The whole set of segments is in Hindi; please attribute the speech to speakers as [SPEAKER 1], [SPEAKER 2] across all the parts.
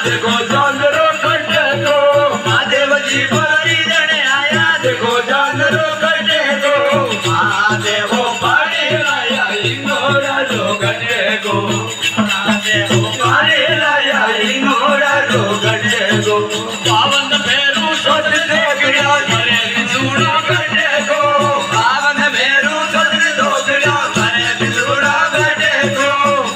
[SPEAKER 1] देखो चंद्रो कटे को महादेव जी परी जने आया देखो चंद्रो कटे को महादेव पानी लाया इंगोरा लोगने को महादेव पानी लाया इंगोरा लोगने को पावन फेरू सोच देखड़ा करे बिछुड़ा कटे को पावन फेरू सोच देखड़ा करे बिछुड़ा कटे को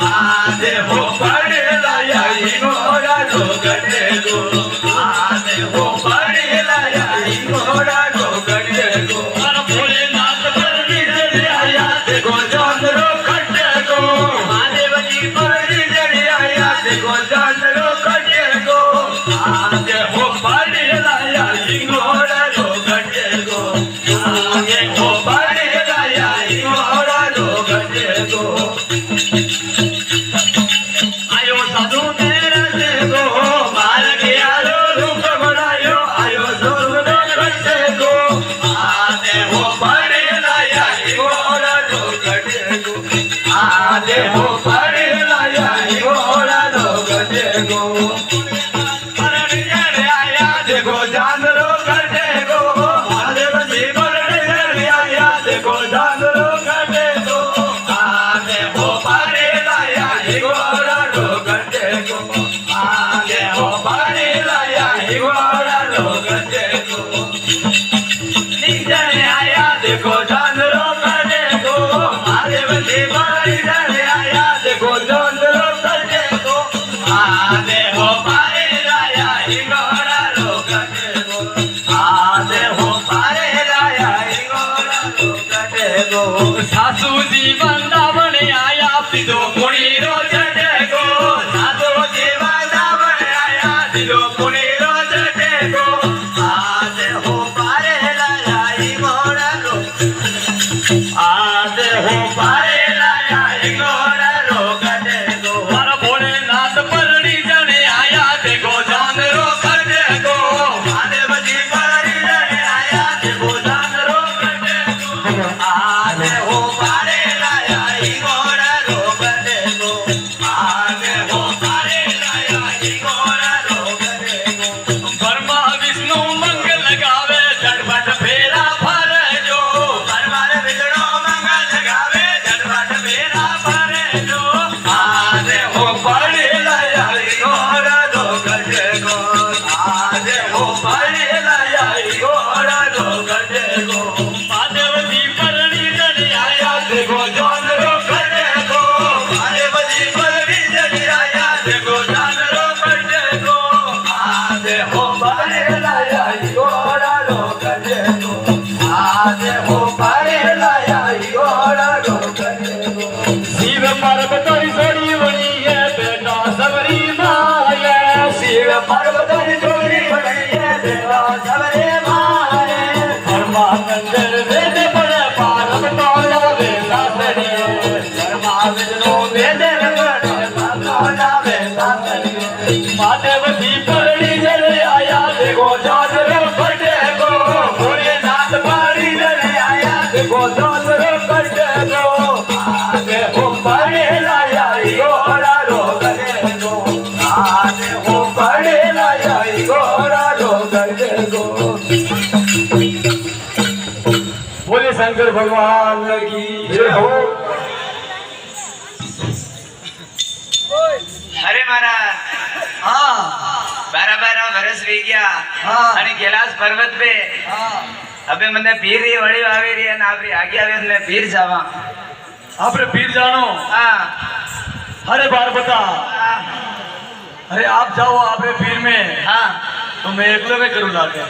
[SPEAKER 1] महादेव पानी लाया इंगोरा लोगने को महादेव पानी लाया इंगोरा लोगने को और भोलेनाथ पर विजय आया देखो चंद्रो कटे को महादेव जी पर विजय आया देखो चंद्रो कटे को महादेव पानी लाया इंगोरा लोगने को महादेव पानी लाया इंगोरा लोगने को आयो साधु तेरा देखो मार गया रूप बनायो आयो सोनो करते को महादेव पानी लाया इंगोरा लोगने को महादेव पानी लाया इंगोरा लोगने को देखो जानरो करते को महादेव जी बरड़े आया देखो जानरो करते को महादेव पानी लाया इंगोरा लोगने को महादेव पानी लाया इंगोरा लोगने को निजने आया देखो जानरो करते को महादेव जी बरड़े आया देखो जानरो करते को महादेव पानी लाया इंगोरा लोगने को महादेव पानी लाया इंगोरा लोगने को सासू जी वृंदावन आया पीधो पुणी रोजने को सासू जी वृंदावन आया पीधो पुणी रोजने को महादेव पानी लाया इंगोरा महादेव पानी लाया इंगोरा लोगने को और भोलेनाथ परड़ी जने आया देखो चंद्रो कटे को महादेव जी परड़ी जने आया देखो चंद्रो कटे को महादेव पानी लाया इंगोरा लोगने को महादेव पानी लाया इंगोरा लोगने को ब्रह्मा विष्णु मंगल लगावे झटपट फेरा फरे जो ब्रह्मा विष्णु मंगल लगावे झटपट फेरा फरे जो महादेव पानी लाया इंगोरा लोगने को महादेव पानी लाया इंगोरा लोगने को महादेव जी परड़ी जने आया देखो चंद्रो कटे को महादेव जी परड़ी जने आया देखो चंद्रो कटे को महादेव पानी लाया इंगोरा लोगने को महादेव पानी लाया इंगोरा लोगने को शिव पार्वती जोड़ी बनी है बेटा सबरी माए शिव पार्वती जोड़ी बनी है बेटा सबरी माए परमानंद वेद पड़े पारम तोला वेदा सरी परमा विष्णु वेद पड़े तोला वेदा सरी महादेव जी परड़ी जले आया देखो चंद्रो कटे को भोलेनाथ परड़ी जले आया देखो चंद्रो कटे को महादेव पानी लाया इंगोरा लोगने को महादेव पानी लाया इंगोरा लोगने को बोले शंकर भगवान की जय हो।
[SPEAKER 2] अरे महाराज
[SPEAKER 1] हाँ
[SPEAKER 2] 12 વર્ષ વી ગયા
[SPEAKER 1] हाँ
[SPEAKER 2] અને कैलाश पर्वत पे
[SPEAKER 1] हाँ
[SPEAKER 2] હવે મને પીર રી વળી આવી રહી અને આપણી આગે આવે એટલે પીર જાવા
[SPEAKER 1] आपरे पीर जानो
[SPEAKER 2] હા
[SPEAKER 1] अरे बार बता अरे आप जाओ आपरे पीर में
[SPEAKER 2] હા
[SPEAKER 1] तो मैं एकलो में करूँ लाके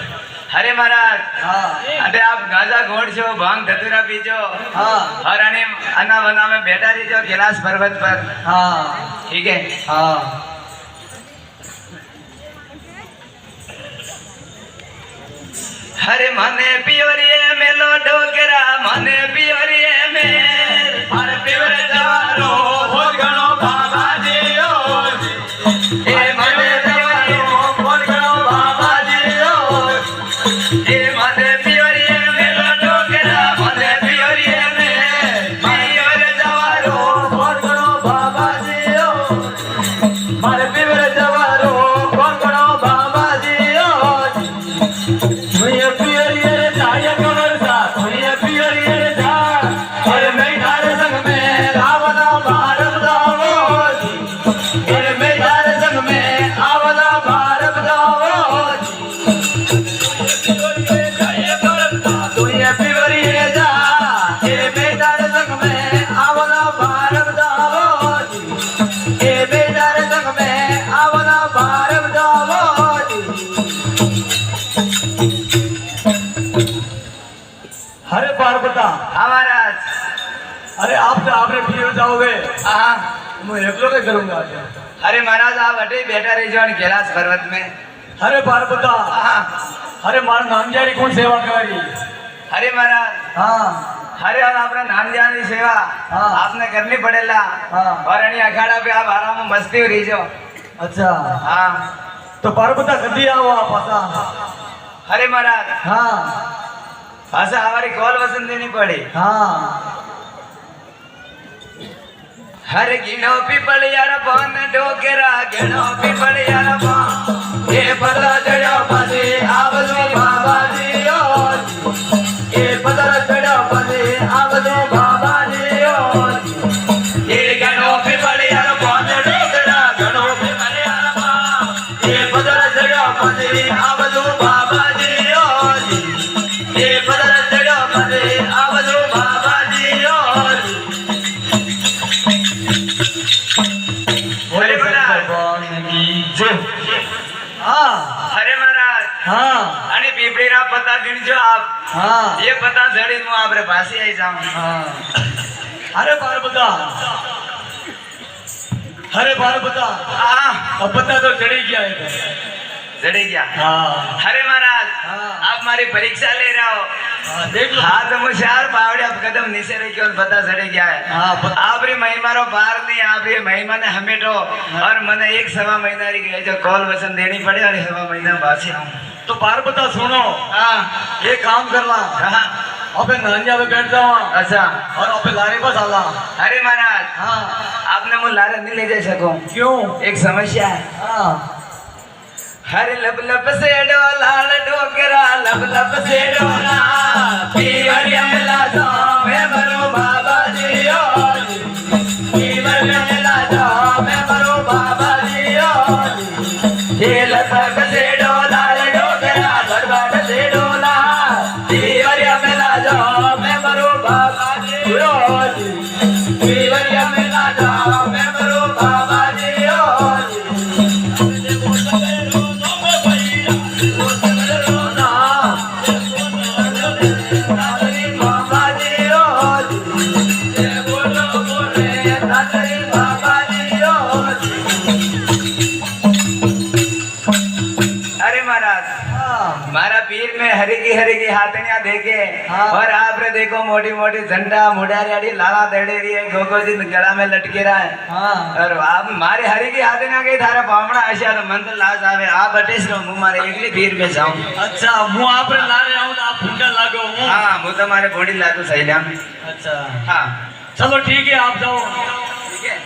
[SPEAKER 2] अरे महाराज
[SPEAKER 1] हाँ
[SPEAKER 2] अरे आप गांजा घोड़ छो भांग धतूरा पीजो
[SPEAKER 1] हाँ
[SPEAKER 2] और अना वना में बैठा रहीजो कैलाश पर्वत पर
[SPEAKER 1] हाँ
[SPEAKER 2] ठीक है
[SPEAKER 1] हाँ
[SPEAKER 2] अरे मने पियोरिए मेलो डोकरा मने पियोरिए में अरे पिवर जवारो भोज गणो बाबा जियो ए मने जवारो भोज गणो बाबा जियो ए मने पियोरिए मेलो डोकरा मने पियोरिए में पिवर जवारो भोज गणो बाबा जियो
[SPEAKER 1] मारे पिवर जवारो अरे आप तो आपने पियो जाओगे
[SPEAKER 2] हाँ
[SPEAKER 1] मैं एकलो के करूंगा आज।
[SPEAKER 2] अरे महाराज आप अटे बैठा रही जो कैलाश पर्वत में।
[SPEAKER 1] अरे पार्वता
[SPEAKER 2] हाँ
[SPEAKER 1] अरे मारा नाम जारी कौन सेवा करी।
[SPEAKER 2] अरे महाराज
[SPEAKER 1] हाँ
[SPEAKER 2] अरे अब अपना नाम जाने की सेवा
[SPEAKER 1] हाँ।
[SPEAKER 2] आपने करनी पड़ेला।
[SPEAKER 1] हाँ।
[SPEAKER 2] और अणी अखाड़ा पे आप आराम में मस्ती हो रही जो।
[SPEAKER 1] अच्छा
[SPEAKER 2] हाँ
[SPEAKER 1] तो पार्वता कदी आओ आप पासा।
[SPEAKER 2] अरे महाराज
[SPEAKER 1] हाँ
[SPEAKER 2] पासा हमारी कॉल वसन देनी पड़ी।
[SPEAKER 1] हाँ
[SPEAKER 2] हर गिनो पिपलियार पान डोकरा गिनो पिपलियार पान ये पता चढ़ो पसे आवलो बाबा जी ओ ये पता चढ़ो पसे आवलो बाबा जी ओ ये गिनो पिपलियार पान डोकरा गिनो पिपलियार पान ये पता चढ़ो पसे आवलो बाबा जी ओ ये पता चढ़ो पसे आवलो बाबा जी ओ। अरे महाराज
[SPEAKER 1] हाँ
[SPEAKER 2] अरे महाराज
[SPEAKER 1] हाँ
[SPEAKER 2] अरे पीपड़ीरा पता गिनजो आप।
[SPEAKER 1] हाँ
[SPEAKER 2] ये पता जड़ी मु आपरे पासे आई जाऊं।
[SPEAKER 1] हाँ अरे पार्वता अरे पार्वता
[SPEAKER 2] हाँ
[SPEAKER 1] अब पता तो चढ़ी गया है।
[SPEAKER 2] जड़ी गया।
[SPEAKER 1] हाँ
[SPEAKER 2] अरे महाराज
[SPEAKER 1] हाँ।
[SPEAKER 2] आप हमारी परीक्षा ले रहे हो।
[SPEAKER 1] हाँ देख लो।
[SPEAKER 2] हाथ मुशार पावड़े अब कदम नीचे रखी और पता चढ़े गया है।
[SPEAKER 1] हाँ पता
[SPEAKER 2] आप रे महिमा रो पार नहीं आप ये महिमा ने हमेटो और मने 1.25 महीना री गए जो कॉल वसन देनी पड़े और 1.25 महीना बासी आऊं।
[SPEAKER 1] तो पार्वता सुनो
[SPEAKER 2] हाँ
[SPEAKER 1] ये काम करला
[SPEAKER 2] कहा
[SPEAKER 1] अबे नानिया पे बैठ जाओ
[SPEAKER 2] अच्छा
[SPEAKER 1] और अबे लारे पर आला।
[SPEAKER 2] अरे महाराज
[SPEAKER 1] हाँ
[SPEAKER 2] आपने मुझे लारे नहीं ले जा सको।
[SPEAKER 1] क्यों।
[SPEAKER 2] एक समस्या है।
[SPEAKER 1] हाँ
[SPEAKER 2] हर लब लब से डोला डोकरा लब लब से डोला पीवर यमला जो मैं बरो बाबा जी ओ पीवर यमला जो मैं बरो बाबा जी ओ ये लब लब से डोला डोकरा लब लब से डोला पीवर यमला जो मैं बरो बाबा जी ओ पीवर यमला जो मैं बरो बाबा जी ओ। अरे महाराज
[SPEAKER 1] हाँ
[SPEAKER 2] मारा पीर में हरी की हाथनिया देखे।
[SPEAKER 1] हाँ।
[SPEAKER 2] और आप रे देखो मोटी मोटी झंडा मुड़ारी लाला दड़े रही है गोगो जी गला में लटके रहा है।
[SPEAKER 1] हाँ
[SPEAKER 2] और आप मारे हरी की हाथनिया गई थारा पावड़ा आशा तो मन तो लाज आवे आप अटेस रहो मुँह मारे एकली पीर में जाऊं।
[SPEAKER 1] अच्छा मुँह आप रे लारे आऊं तो आप फुंडा लागो हूँ।
[SPEAKER 2] हाँ मुँह तो मारे बॉडी लागू सही में।
[SPEAKER 1] अच्छा
[SPEAKER 2] हाँ
[SPEAKER 1] चलो ठीक है आप जाओ।
[SPEAKER 2] ठीक है।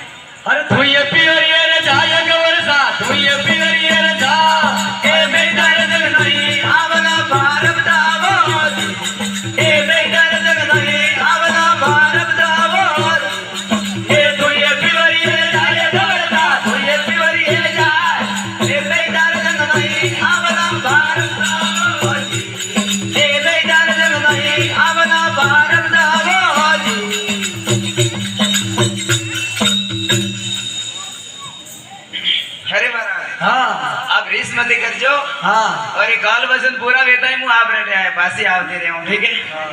[SPEAKER 1] अरे तू ये पियरिये रे जाया गवरसा तू ये पियरिये रे जा
[SPEAKER 2] ए बेटा जग नहीं आवला भारत दावो ए बेटा जग नहीं आवला भारत दावो ए तू ये पिवरी है जाए गवरदा तू ये पिवरी है जाए ए बेटा जग नहीं आवला भारत दावो ए बेटा जग नहीं आवला भारत दावो। अरे महाराज
[SPEAKER 1] हाँ
[SPEAKER 2] आप रीस मत कर जो।
[SPEAKER 1] हाँ
[SPEAKER 2] और ये काल वसन पूरा वेता ही मुँह आप रहे आए पासी आवते रहे हूँ। ठीक है।
[SPEAKER 1] हाँ।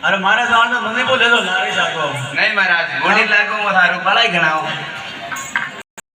[SPEAKER 1] अरे मारा जान तो मम्मी बोले तो लारे जागो।
[SPEAKER 2] नहीं महाराज बॉडी लागो वो थारू पढ़ाई गणाओ।